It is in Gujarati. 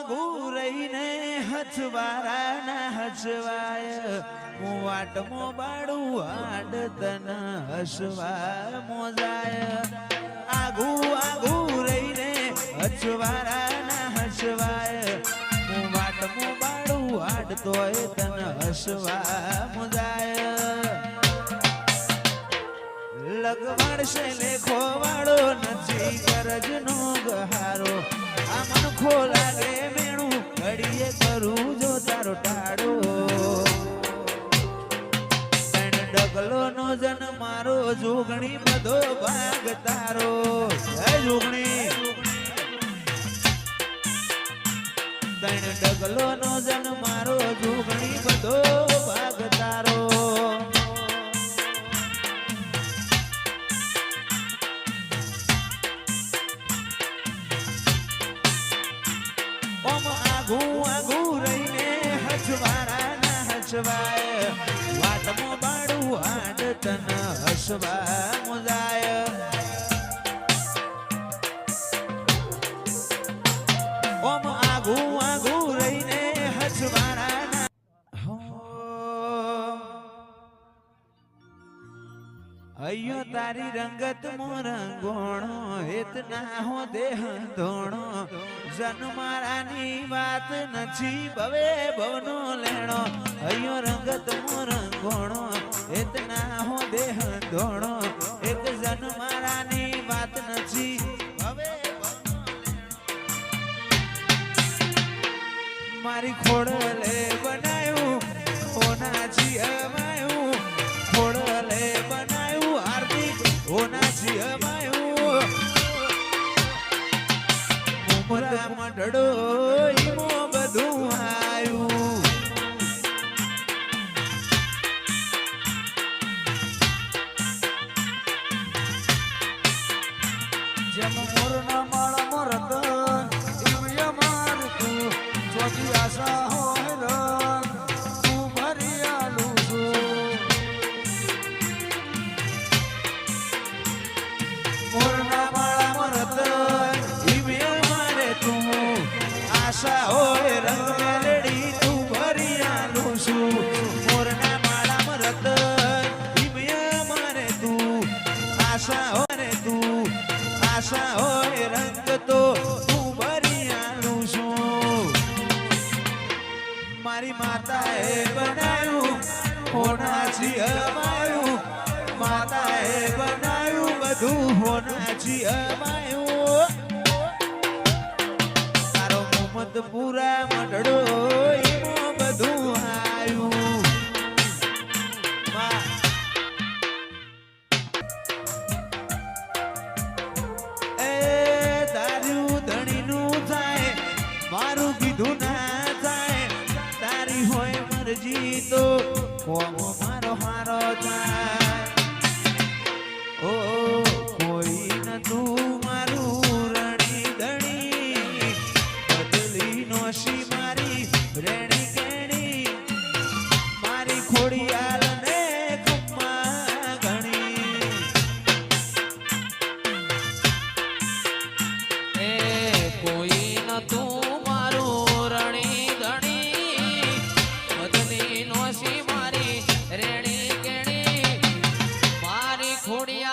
આગું રહીને હચવારાના હચવાય હું વાટમો બાડું હાડ તન હસવા મોજાય આગું રહીને હચવારાના હસવાય હું વાટમો બાડું હાડ તોય તન હસવા મોજાય લગવાડશે લેખો વાળો નથી ગરજનો ગહારો આ મન ખો લાગે મેણું ઘડીએ કરું જો તારો ટાળો ડગલો નો જન મારો જોગણી બધો ભાગ તારો હે જોગણી ડગલો નો જન મારો જોગણી બધો ભાગ તારો આગું રહીને હચવારાના હચવાય વાટમો બાડું હાડ તન હસવા મોજાય ઓમ આગું રહીને હચવારાના અયો તારી રંગત મોરંગોણો એતના હો દેહ ધોણો જન મારાની વાત નથી ભવે ભવનો લેણો અયો રંગત મોરંગોણો એતના હો દેહ ધોણો એક જન મારાની વાત નથી ભવે મારી ખોડલે બનાયું ઓનાજી અમાયું ખોડલે બનાયું હાર્દિક ઓનાજી અમાયું ઉમરા મઢડો ઈમો બધું આયું જેમ મોરના માળા મરત ઈમય મારતું ચોથી આશા હોય રંગ તું ભરી આલું છું મોરના માળા મરત ઈમય મારે તું આશા હોય રંગ મેલડી તું ભરી આલું છું મોરના માળા મરત ઈમય મારે તું આશા હોય તું આશા હોય રંગ તો તું ભરી આલું છું મારી માતાએ બનાવ્યું હોનાજી અમાયું માતાએ બનાવ્યું બધું હોનાજી અમાયું તારો મોહમ્મદ પૂરા મઢડો એમાં બધું આયું મારું કીધું ના થાય તારી હોય મરજી તો કોમ મારો હારો થાય